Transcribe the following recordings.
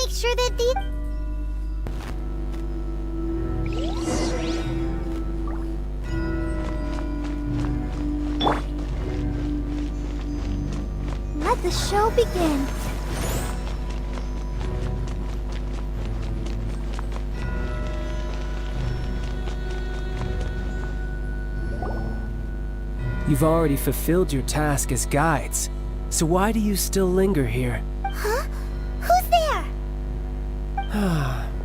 make sure that the... Let the show begin. You've already fulfilled your task as guides, so why do you still linger here? Huh? Who's there?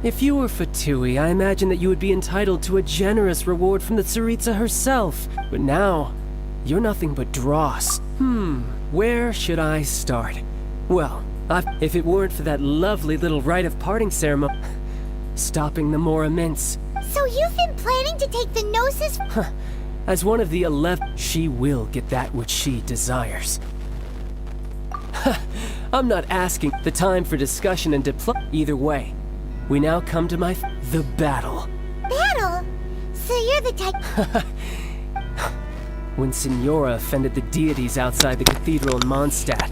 If you were Fatui, I imagine that you would be entitled to a generous reward from the Tsaritsa herself. But now, you're nothing but dross. Where should I start? Well, if it weren't for that lovely little rite of parting ceremony, stopping the more immense. So you've been planning to take the Gnosis... As one of the 11, she will get that which she desires. I'm not asking the time for discussion and either way. We now come to the battle. Battle? So you're the type... When Signora offended the deities outside the cathedral in Mondstadt,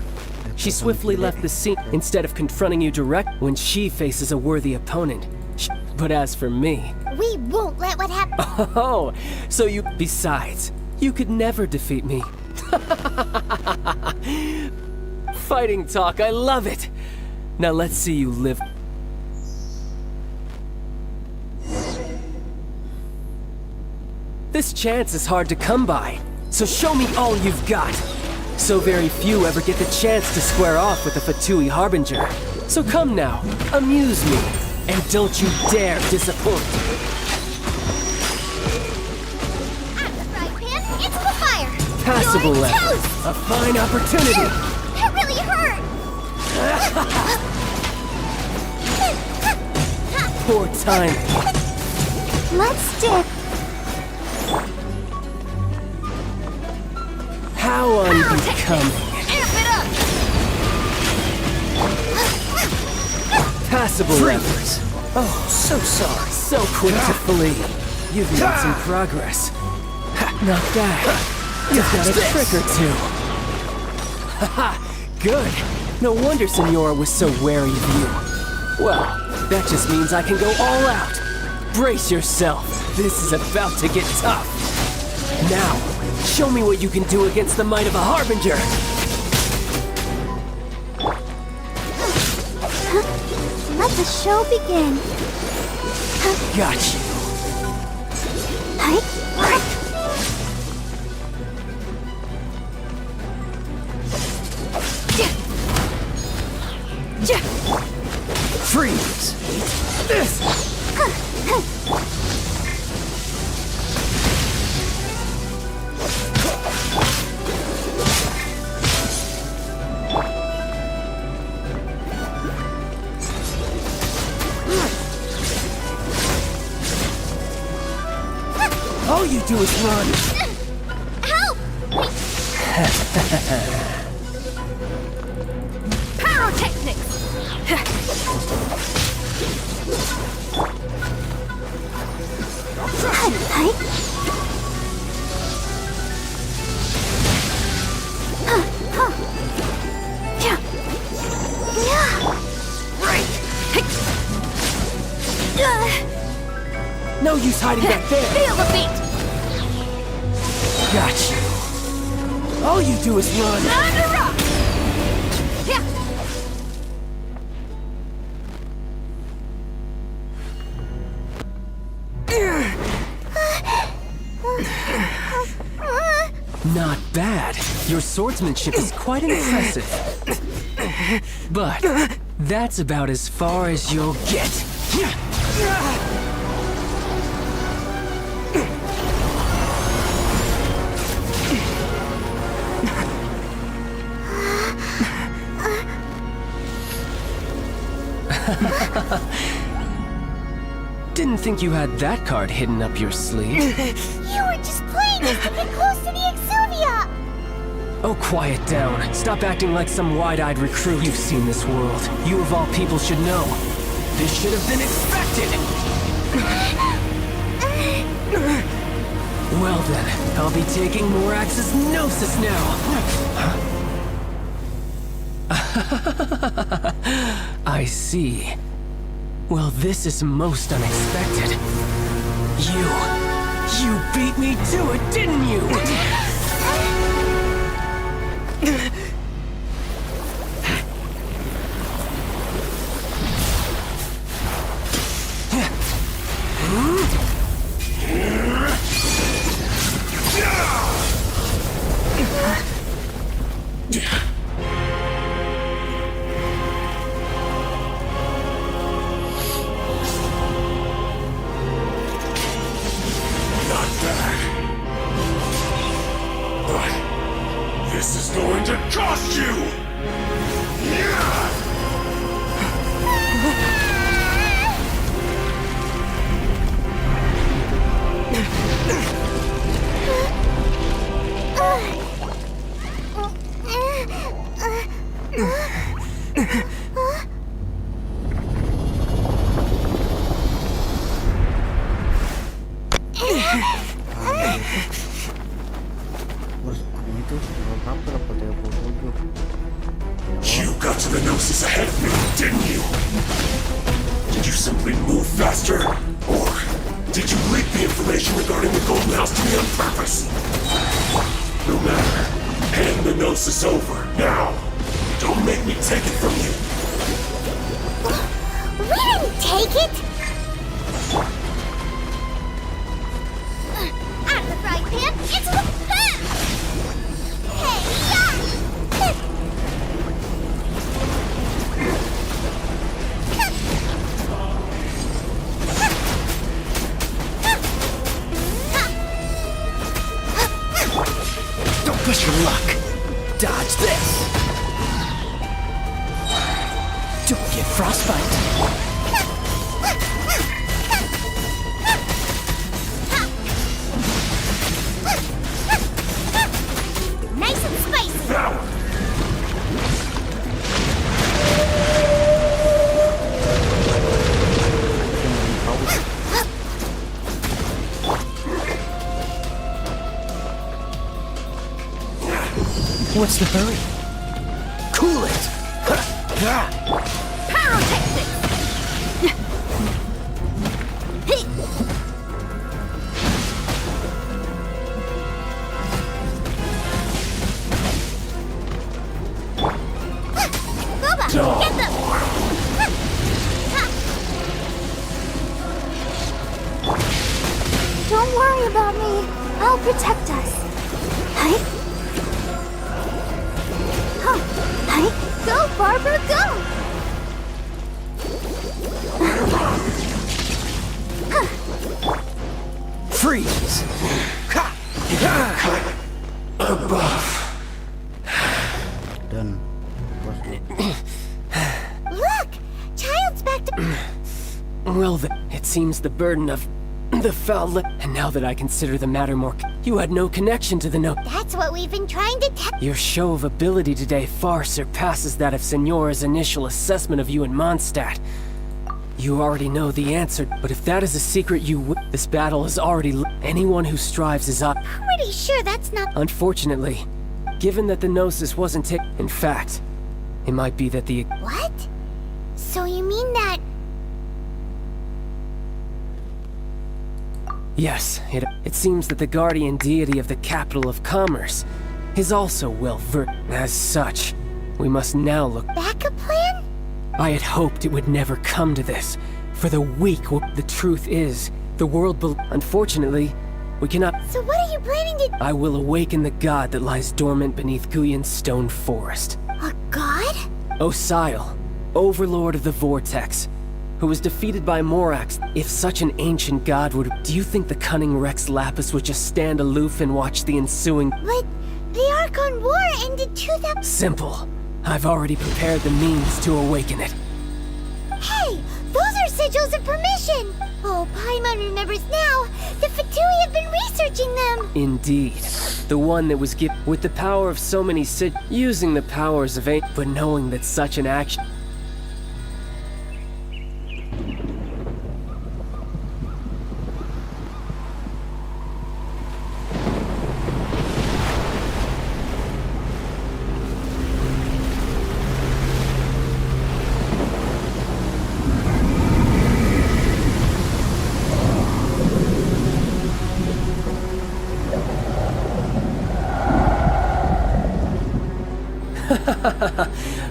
she swiftly left the scene instead of confronting you direct when she faces a worthy opponent. But as for me... We won't let what happen... Oh, so you... Besides, you could never defeat me. Fighting talk, I love it! Now let's see you live... This chance is hard to come by, so show me all you've got. So very few ever get the chance to square off with the Fatui Harbinger. So come now, amuse me, and don't you dare disappoint. I'm the frying pan, it's the fire! Passable You're effort. toast! A fine opportunity. It really hurt! Poor time. Let's dip. How unbecoming. Amp it up! Passable efforts. Oh, so sorry. So quick to flee. You've made some progress. Not bad. You've got a trick or two. Haha, good. No wonder Signora was so wary of you. Well, that just means I can go all out. Brace yourself. This is about to get tough. Now, show me what you can do against the might of a Harbinger. Let the show begin. Got you. Freeze! This! All you do is run. Help! Pyrotechnics! No use hiding back there. Feel the beat! Got you. All you do is run. Time to rock! Yeah. Not bad. Your swordsmanship is quite impressive. But that's about as far as you'll get. Didn't think you had that card hidden up your sleeve. You were just playing us to get close to the Exuvia! Oh, quiet down. Stop acting like some wide-eyed recruit. You've seen this world. You of all people should know. This should have been expected! Well then, I'll be taking Morax's Gnosis now! I see. Well, this is most unexpected. You beat me to it, didn't you? This is going to cost you! You got to the Gnosis ahead of me, didn't you? Did you simply move faster? Or did you leak the information regarding the Golden House to me on purpose? No matter. Hand the Gnosis over, now. Don't make me take it from you. We didn't take it! Out of the frying pan, into the pan! Hey, yeah! Don't push your luck. Dodge this. Don't get frostbite. Nice and spicy! Now! What's the hurry? Cool it! Pyrotechnics! Boba, get them! Don't worry about me. I'll protect us. Hi. Go, Barbara, go! Freeze! Above. Dan Look! Child's back to... Well, it seems the burden of the foul and now that I consider the matter more, you had no connection to the note. That's what we've been trying to tell. Your show of ability today far surpasses that of Signora's initial assessment of you in Mondstadt. You already know the answer, but if that is a secret this battle is already anyone who strives is up. Pretty sure that's not... Unfortunately, given that the Gnosis wasn't in fact, it might be that the... What? So you mean that... Yes, it seems that the guardian deity of the capital of commerce is also well-versed. As such, we must now look... Backup plan? I had hoped it would never come to this. For the weak, the truth is, the world unfortunately, we cannot... So what are you planning to... I will awaken the god that lies dormant beneath Guyon's stone forest. A god? Osial, overlord of the vortex, who was defeated by Morax. If such an ancient god would... Do you think the cunning Rex Lapis would just stand aloof and watch the ensuing... But the Archon War ended 2000... Simple. I've already prepared the means to awaken it. Hey! Those are sigils of permission! Oh, Paimon remembers now! The Fatui have been researching them! Indeed. The one that was given with the power of so many using the powers of but knowing that such an action...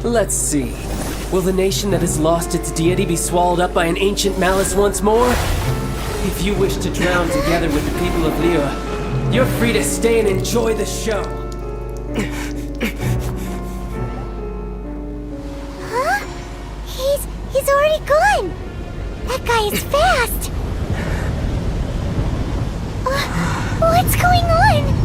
Let's see. Will the nation that has lost its deity be swallowed up by an ancient malice once more? If you wish to drown together with the people of Liyue, you're free to stay and enjoy the show. Huh? He's already gone. That guy is fast. What's going on?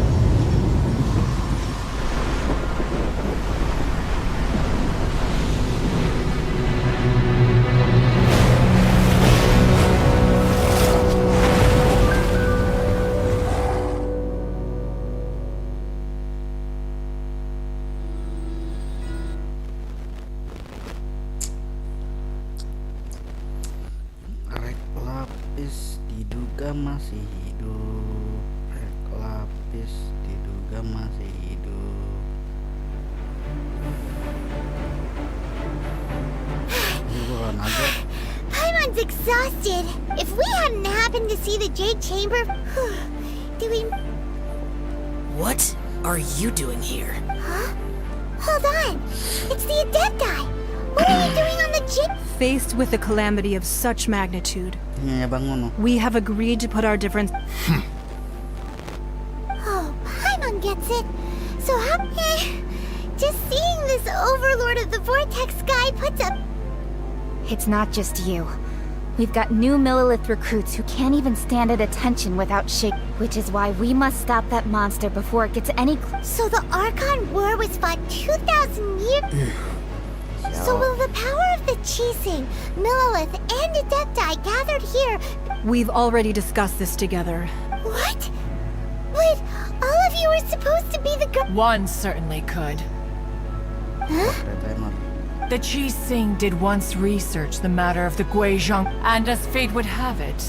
Rek lapis diduga masih hidup. Rek lapis diduga masih hidup. Ini bukan aja. Paimon's exhausted. If we hadn't happened to see the Jade Chamber, do we... What are you doing here? Huh? Hold on. It's the Adepti. What are you doing on the Jade... Faced with a calamity of such magnitude, Ini ya bangun. we have agreed to put our difference. Oh, Paimon gets it. So how... Just seeing this Overlord of the Vortex guy puts up... It's not just you. We've got new Millilith recruits who can't even stand at attention without shake, which is why we must stop that monster before it gets any So the Archon War was fought 2,000 years... So will the power of the Chising, Millilith, and Adepti gathered here... We've already discussed this together. What? But all of you are supposed to be the One certainly could. The Chising did once research the matter of the Guizhong, and as fate would have it,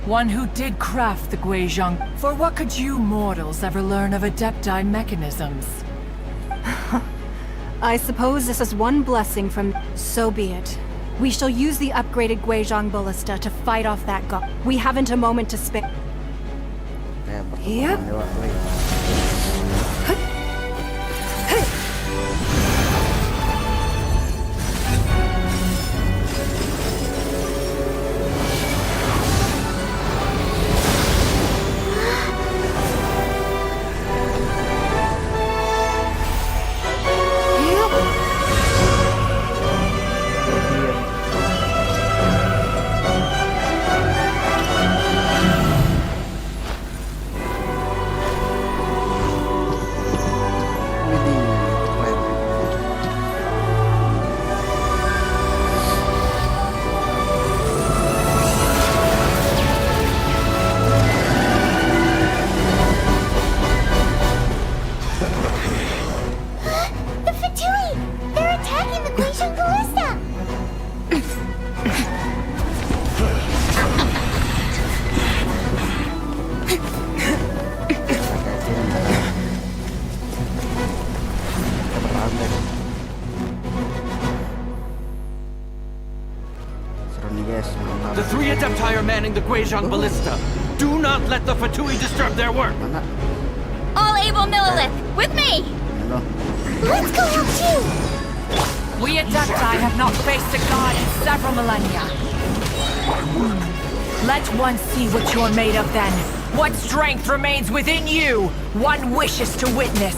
one who did craft the Guizhong. For what could you mortals ever learn of Adepti mechanisms? I suppose this is one blessing from... So be it. We shall use the upgraded Guizhong Ballista to fight off that god. We haven't a moment to spare. Yep. The Fatui! They're attacking the Guizhong Ballista! Seru nih guys, mantap. The three Adepti are manning the Guizhong Ballista. Do not let the Fatui disturb their work. Mana? All able Millilith, with me! Ini loh. Let's go help too! We Adepti have not faced a god in several millennia. Let one see what you're made of then. What strength remains within you, one wishes to witness.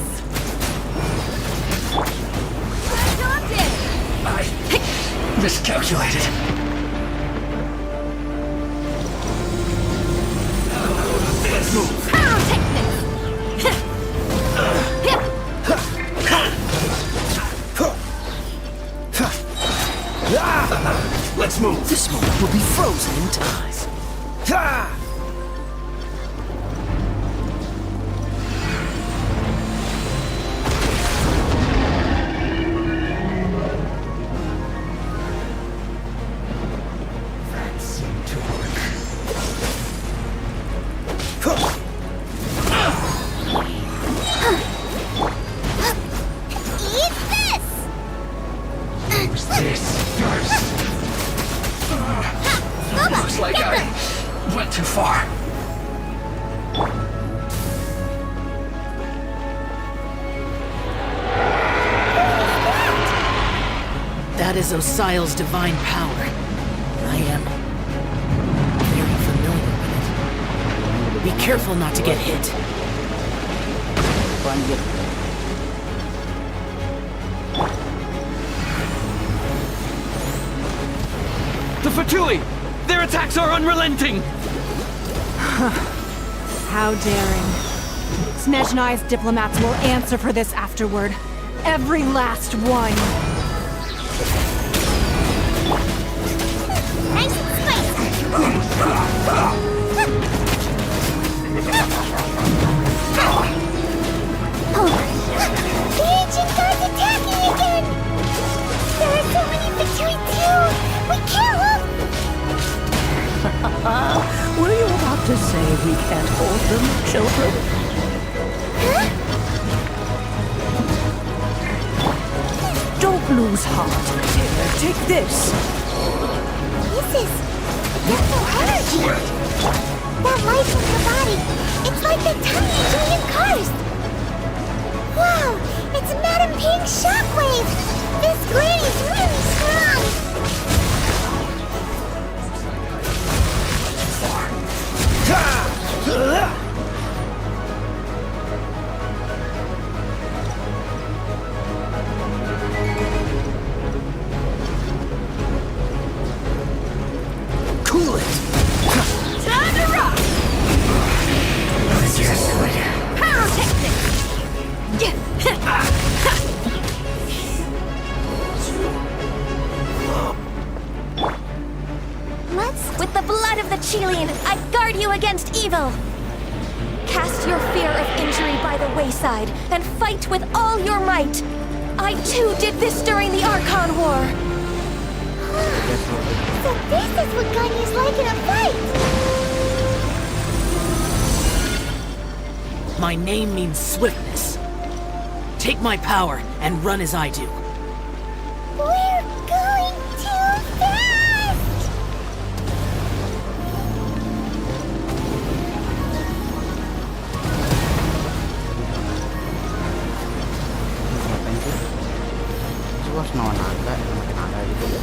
I miscalculated. Let's move. I'll take this! Let's move. This moment will be frozen in time. That seemed to work. That is Osial's divine power. I am very familiar with it. Be careful not to get hit. Banjir. The Fatui! Their attacks are unrelenting! How daring. Snezhnai's diplomats will answer for this afterward. Every last one. Nice and the ancient god's attacking again! There are so many Fatui too! We can't hold... Were you about to say we can't hold them, children? Huh? Don't lose heart. Here, take this. This is... mental energy! That light from her body, it's like the tiny giant cars! Wow! It's Madame Ping's shockwave! This granny's really strong! Cool it! Time to rock! Pyrotechnics! With the blood of the Chilean, I guard you against evil! Cast your fear of injury by the wayside, and fight with all your might! I too did this during the Archon War! So this is what Ganya's like in a fight! My name means swiftness. Take my power and run as I do. We're going too fast! Ngapain sih? Suas nawan naga, makin naga gitu ya.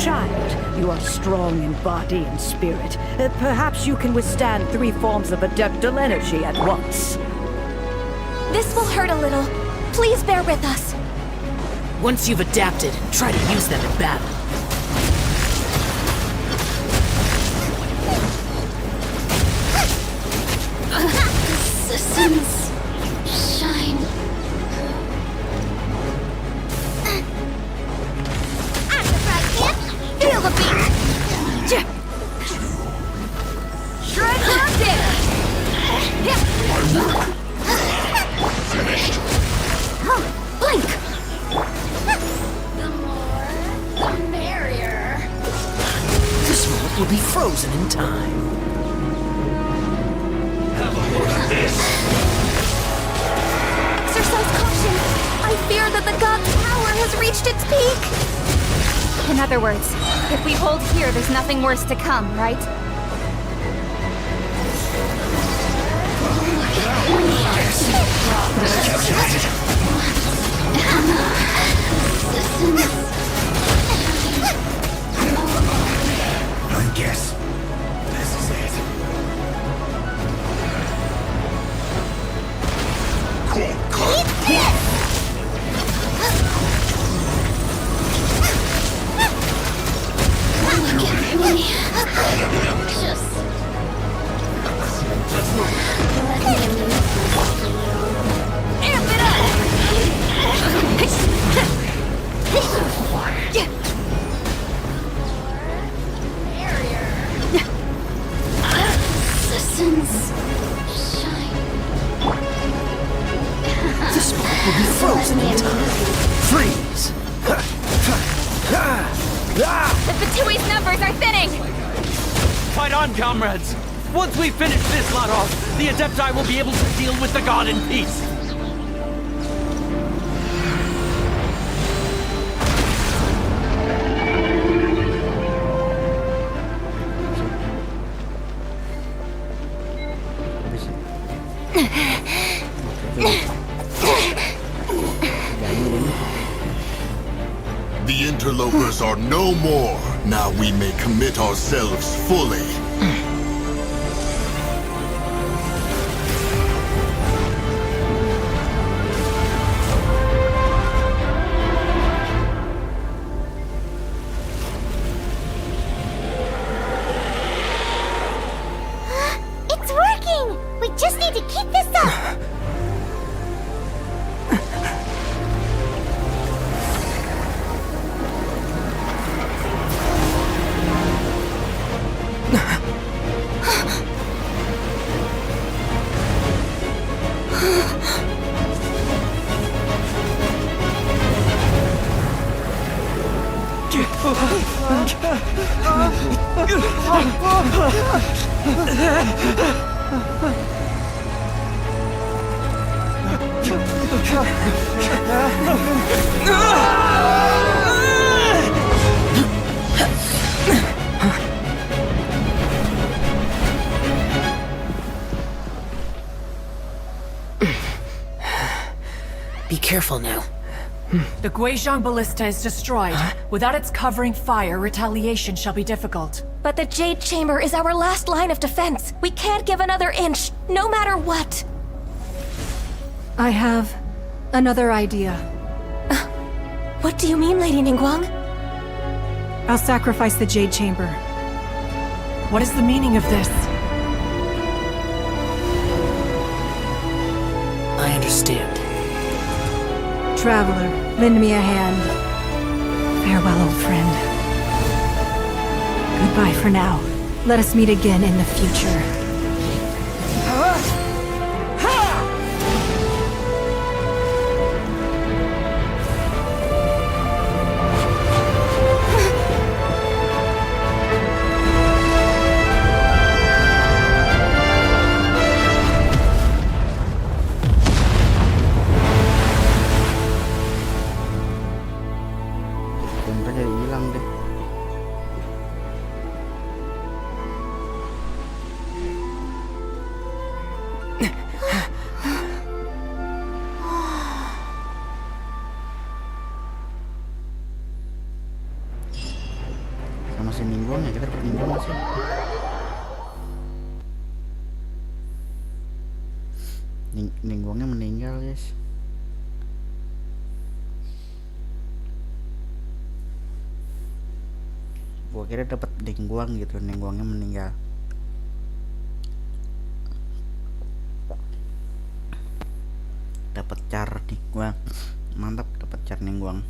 Child, you are strong in body and spirit. Perhaps you can withstand 3 forms of adeptal energy at once. This will hurt a little. Please bear with us. Once you've adapted, try to use them in battle. Systems shine. I'm the frog kid. Feel the beat. Shred locked in! Finished. Blink. The merrier. This world will be frozen in time. Have a look at this. Exercise caution. I fear that the god's power has reached its peak. In other words, if we hold here, there's nothing worse to come, right? I guess this is it. Cool. Amp it up! This world will be frozen in time. Freeze! The Fatui's numbers are thinning! Fight on, comrades! Once we finish this lot off, the Adepti will be able to deal with the god in peace. The interlopers are no more. Now we may commit ourselves fully. It's working! We just need to keep this up! Be careful now. The Guizhong ballista is destroyed. Without its covering fire, retaliation shall be difficult. But the Jade Chamber is our last line of defense. We can't give another inch, no matter what. I have another idea. What do you mean, Lady Ningguang? I'll sacrifice the Jade Chamber. What is the meaning of this? I understand. Traveler, lend me a hand. Farewell, old friend. Goodbye for now. Let us meet again in the future. Hendri jadi hilang deh. Sama si Ningguang ya, kita dapat Ningguang sih. Ningguangnya meninggal, guys. Gua kira dapat Ningguang gitu, Ningguangnya meninggal. Dapat car Ningguang. Mantap, dapat car Ningguang.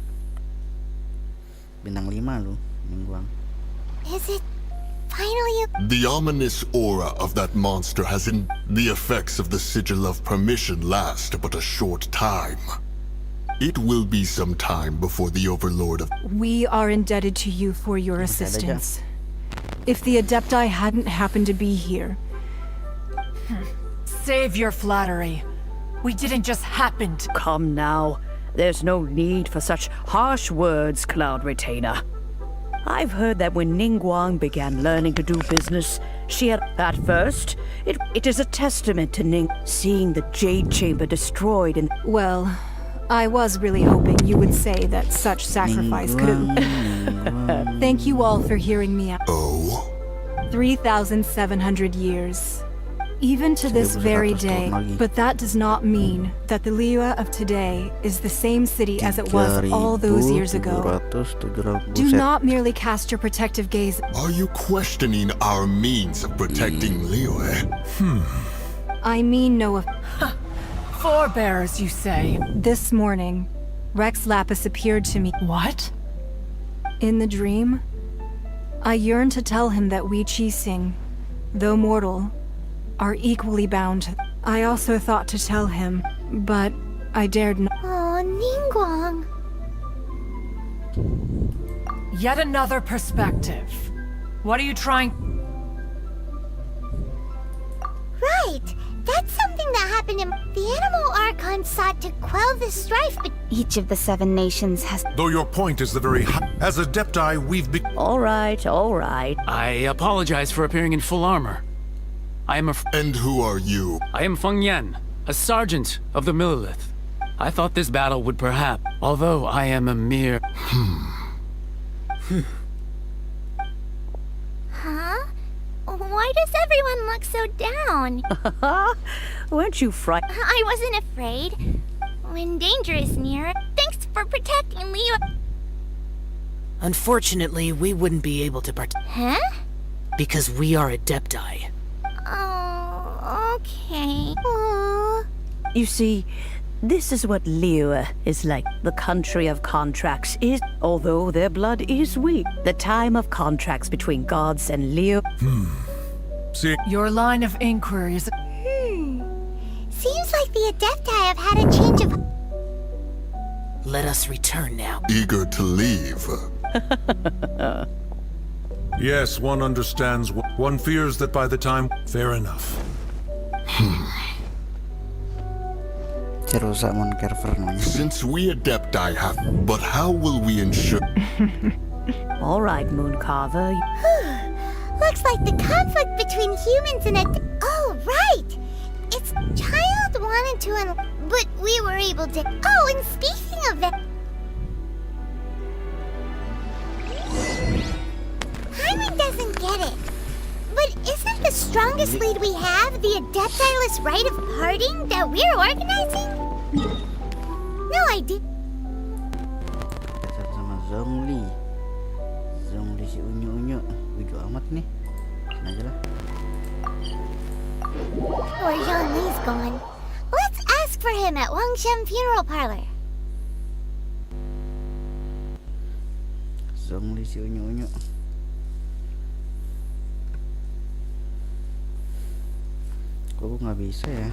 Bintang 5 lu, Ningguang. Is it finally The ominous aura of that monster has the effects of the sigil of permission last but a short time. It will be some time before the overlord of... We are indebted to you for your assistance. If the Adepti hadn't happened to be here... Save your flattery. We didn't just happen to... Come now. There's no need for such harsh words, Cloud Retainer. I've heard that when Ningguang began learning to do business, she had... At first, it is a testament to Ning... Seeing the Jade Chamber destroyed and... Well, I was really hoping you would say that such sacrifice could have... Thank you all for hearing me out. Oh? 3,700 years. Even to this very day. But that does not mean that the Liyue of today is the same city as it was all those years ago. Do not merely cast your protective gaze. Are you questioning our means of protecting Liyue? I mean no... Forebears, you say? This morning, Rex Lapis appeared to me. What? In the dream, I yearned to tell him that we Qixing, though mortal, are equally bound. I also thought to tell him, but I dared not. Oh, Ningguang. Yet another perspective. What are you trying... Right! That's something that happened in... The Animal Archon sought to quell the strife, but... Each of the 7 nations has... Though your point is the very high... As Adepti, we've been... All right, all right. I apologize for appearing in full armor. I am a... And who are you? I am Feng Yan, a sergeant of the Millilith. I thought this battle would perhaps... Although I am a mere... Huh? Why does everyone look so down? Weren't you frightened? I wasn't afraid. When danger is near, thanks for protecting Leo. Unfortunately, we wouldn't be able to Huh? because we are Adepti. Oh, okay. Aww. You see, this is what Liyue is like. The country of contracts is, although their blood is weak, the time of contracts between gods and Liyue. See, Your line of inquiry is... Seems like the Adepti have had a change of... Let us return now. Eager to leave. yes, one understands. One fears that by the time... Fair enough. Since we Adepti have... But how will we ensure... All right, Mooncarver. Looks like the conflict between humans and Oh, right! Its child wanted to but we were able to... Oh, and speaking of that... Hyman doesn't get it. But isn't the strongest lead we have the Adeptiless rite of parting that we're organizing? No idea. Sama Zhongli. Zhongli si unyu-unyu. Widu amat nih. Sana aja lah. Where Zhongli's gone. Let's ask for him at Wangshem Funeral Parlor. Zhongli si unyu-unyu. Kok nggak bisa ya?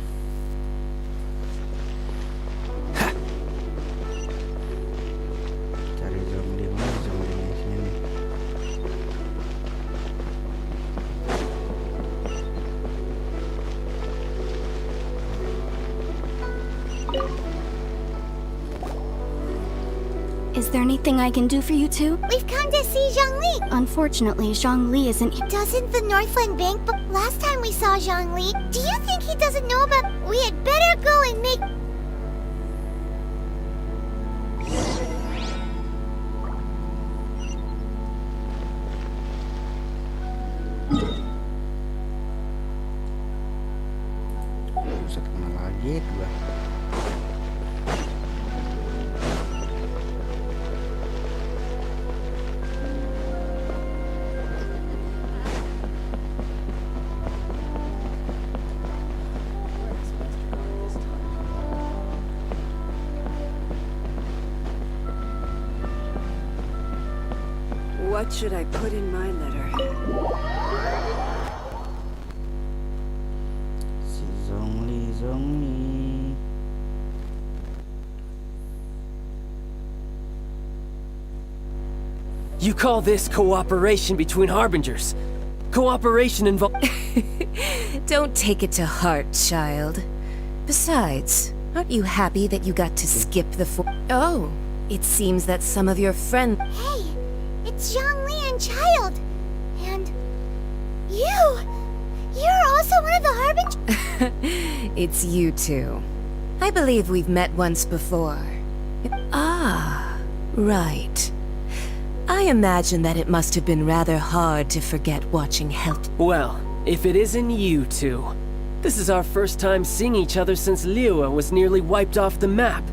Cari Zhongli mana Zhongli sini nih. Is there anything I can do for you two? We've come to see Zhongli. Unfortunately, Zhongli isn't here. Doesn't the Northland Bank... But last time we saw Zhongli, do you think he doesn't know about... We had better go and make... Bisa kemana lagi dua? What should I put in my letter? Si Zhongli. You call this cooperation between harbingers? Cooperation involves... Don't take it to heart, child. Besides, aren't you happy that you got to skip the Oh, it seems that some of your friends... Hey, it's Zhongli and Child. And... You're also one of the harbingers? It's you two. I believe we've met once before. Ah, right. I imagine that it must have been rather hard to forget watching Health. Well, if it isn't you two. This is our first time seeing each other since Liyue was nearly wiped off the map.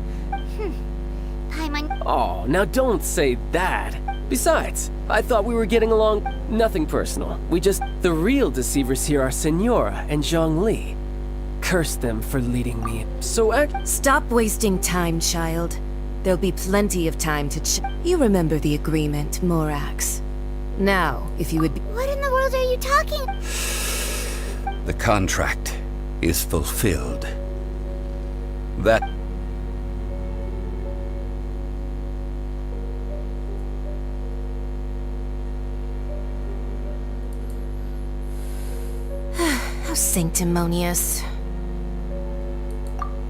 Paimon. Oh, now don't say that. Besides, I thought we were getting along. Nothing personal. The real deceivers here are Senora and Zhongli. Curse them for leading me. Stop wasting time, child. There'll be plenty of time to You remember the agreement, Morax. Now, if you would be... What in the world are you talking? The contract is fulfilled. That... How sanctimonious.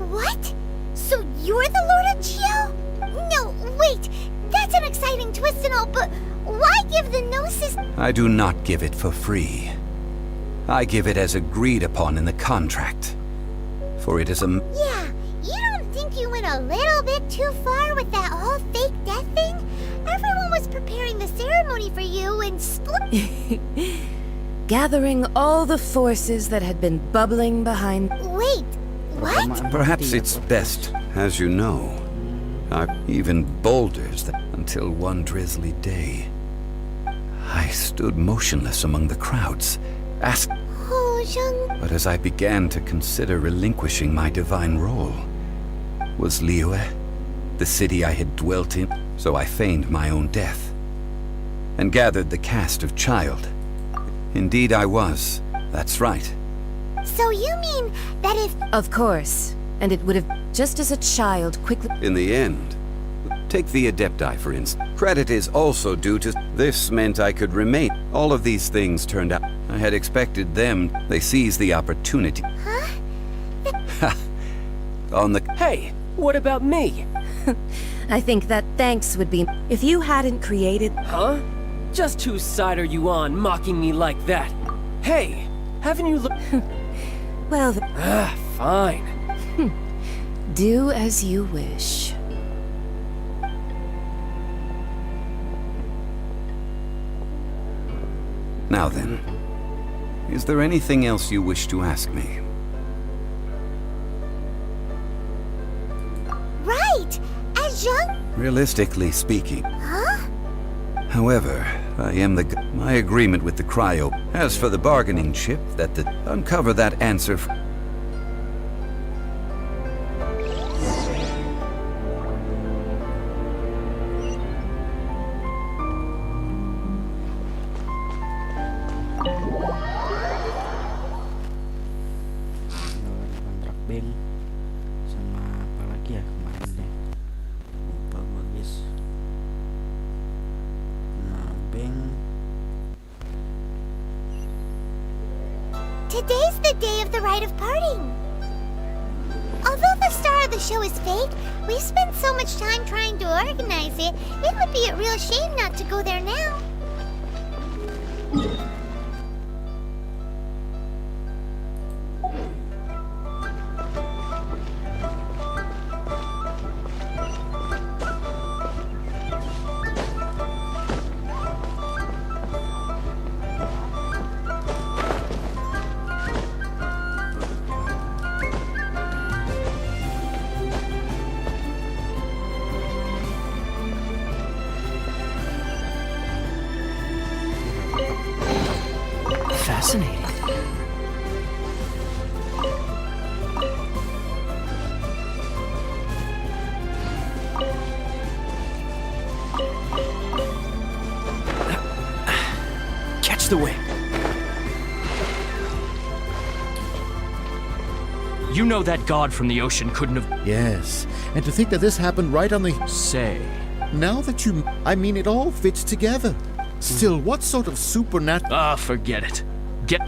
What? So you're the Lord of Geo? No, wait. That's an exciting twist and all, but why give the Gnosis... I do not give it for free. I give it as agreed upon in the contract. For it is a... Yeah, you don't think you went a little bit too far with that whole fake death thing? Everyone was preparing the ceremony for you and Gathering all the forces that had been bubbling behind... Wait, what? Perhaps it's best, as you know. Even boulders that until one drizzly day, I stood motionless among the crowds, asking... But as I began to consider relinquishing my divine role, was Liyue the city I had dwelt in? So I feigned my own death, and gathered the cast of child. Indeed I was, that's right. So you mean that if... Of course, and it would have, just as a child quickly... In the end, take the Adepti for instance. Credit is also due to... This meant I could remain. All of these things turned out. I had expected them. They seized the opportunity. Huh? On the... Hey, what about me? I think that thanks would be... If you hadn't created... Huh? Just whose side are you on, mocking me like that? Hey, haven't you looked... Well... Fine. Do as you wish. Now then, is there anything else you wish to ask me? Right! As young... Realistically speaking. Huh? However, I am my agreement with the cryo. As for the bargaining chip, uncover that answer. Kontrak bank sama apa lagi ya kemarin deh, lupa gue guys. Nah, bank. Today's the day of the rite of parting. Although the star of the show is fake, we spent so much time trying to organize it, it would be a real shame not to go there now. Fascinating. Catch the wind. You know that god from the ocean couldn't have... Yes, and to think that this happened right on the... Say. Now that you... I mean, it all fits together. Still, what sort of supernatural... Ah, forget it. Get...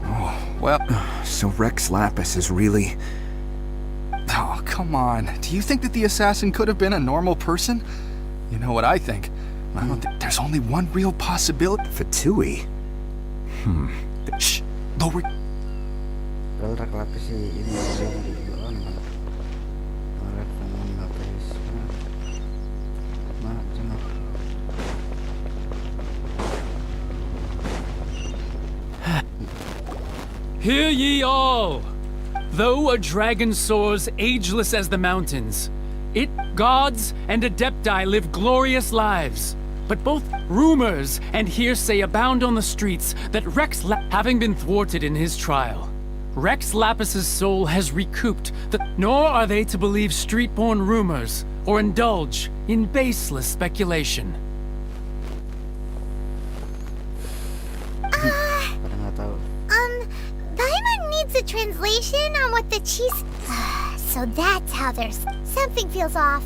Oh, well, so Rex Lapis is really... Oh, come on. Do you think that the assassin could have been a normal person? You know what I think? I don't think there's only one real possibility. Fatui? Shh, lower... Kalau rak lapis sih ini yang dijual nih. Rak lapis. Hear ye all! Though a dragon soars ageless as the mountains, it, gods, and Adepti live glorious lives. But both rumors and hearsay abound on the streets that having been thwarted in his trial, Rex Lapis's soul has recouped, nor are they to believe street-born rumors or indulge in baseless speculation. Paimon needs a translation on what the cheese... So that's how there's... Something feels off.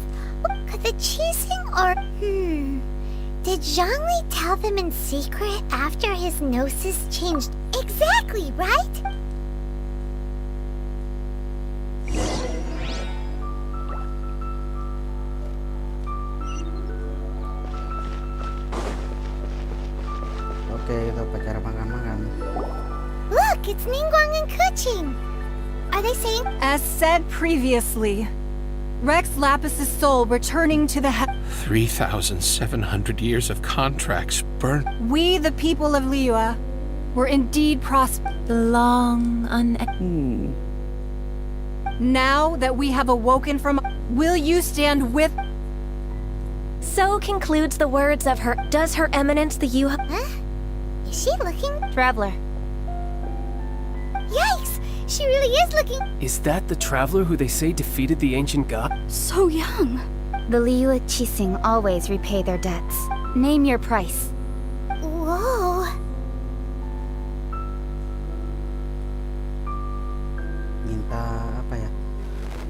Could the cheesing or... Did Zhongli tell them in secret after his gnosis changed? Exactly, right? Oke, kita upacara makan-makan. Look, it's Ningguang and Kuching. Are they saying? As said previously, Rex Lapis's soul returning to the 3,700 years of contracts burned. We, the people of Liyue, were indeed long Now that we have awoken from, will you stand with? So concludes the words of her. Does Her Eminence the Yu? Huh? Is she looking? Traveler. Yikes! She really is looking. Is that the traveler who they say defeated the ancient god? So young. The Liyue Qixing always repay their debts. Name your price. Whoa. Minta apa ya?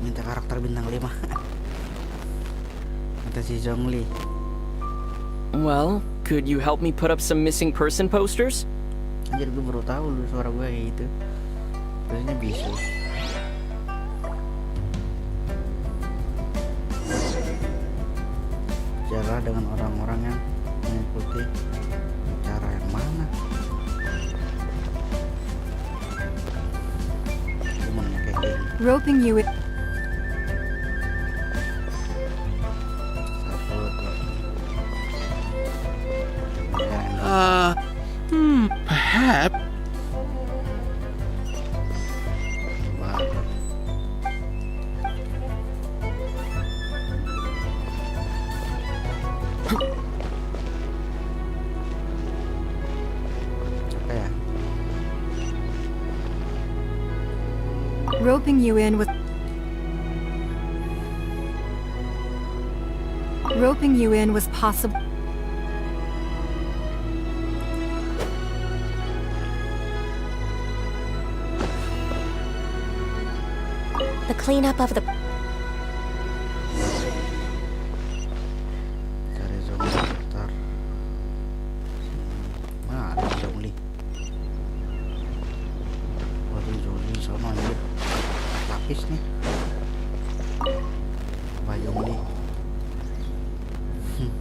Minta karakter bintang 5. Minta si Zhongli. Well, could you help me put up some missing person posters? Anjir, gue baru tahu lu suara gue kayak gitu. Terusnya bisa. Bicara dengan orang-orang yang mengikuti cara yang mana? Cuman kayak gini. Roping you with. Perhaps. Roping you in with. Roping you in was possible. The cleanup of the. Cari Zhongli bentar. Mana ada Zhongli? Waduh, Zhongli sama anjir. Lapis nih. Apa Zhongli?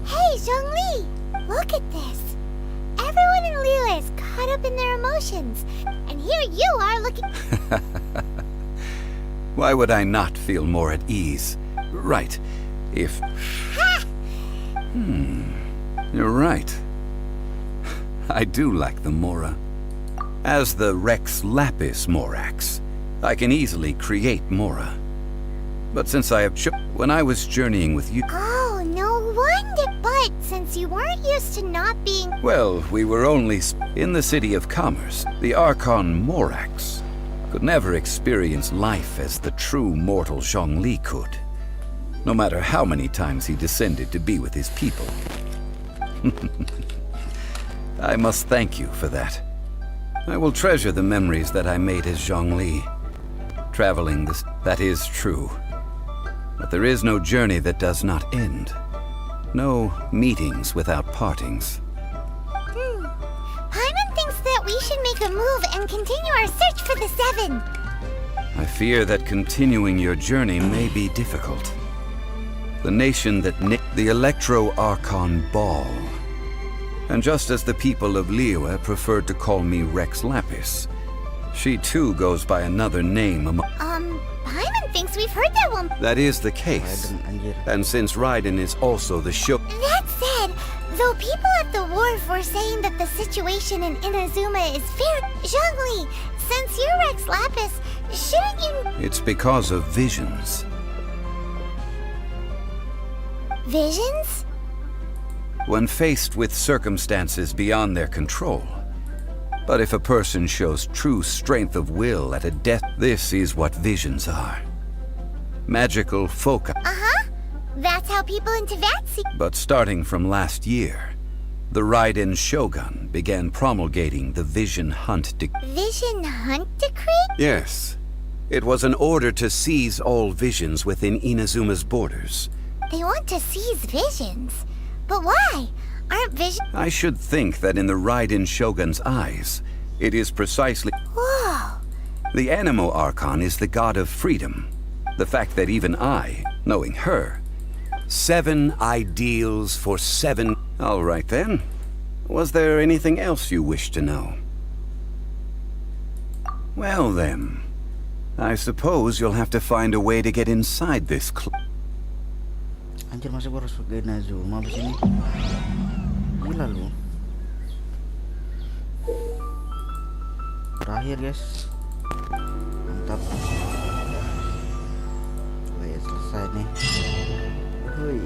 Hey, Zhongli! Look at this. Everyone in Liyue is caught up in their emotions, and here you are looking. Why would I not feel more at ease? Right, if... You're right. I do like the Mora. As the Rex Lapis Morax, I can easily create Mora. But since I have... When I was journeying with you... Oh, no wonder. But since you weren't used to not being... Well, we were only in the city of commerce. The Archon Morax could never experience life as the true mortal Zhongli could, no matter how many times he descended to be with his people. I must thank you for that. I will treasure the memories that I made as Zhongli. Traveling this, that is true. But there is no journey that does not end. No meetings without partings. Paimon thinks that we should make a move and continue our search for the Seven. I fear that continuing your journey may be difficult. The nation that the Electro-Archon Ball. And just as the people of Liyue preferred to call me Rex Lapis, she too goes by another name among... Paimon thinks we've heard that one. That is the case. And since Raiden is also the show... That said, though people at the wharf were saying that the situation in Inazuma is fair, Zhongli, since you're Rex Lapis, shouldn't you... It's because of visions. Visions? When faced with circumstances beyond their control. But if a person shows true strength of will at a death, this is what visions are. Magical foci. Uh-huh. That's how people in Teyvat see. But starting from last year, the Raiden Shogun began promulgating the Vision Hunt Decree. Vision Hunt Decree? Yes. It was an order to seize all visions within Inazuma's borders. They want to seize visions. But why? Aren't visions... I should think that in the Raiden Shogun's eyes, it is precisely... Whoa! The Animo Archon is the god of freedom. The fact that even I, knowing her... 7 ideals for 7... All right then. Was there anything else you wish to know? Well then, I suppose you'll have to find a way to get inside this Anjir, masa gua harus pakai Nazuma abis ini? Gila lu. Terakhir guys. Mantap. Oh ya, selesai nih. Hui.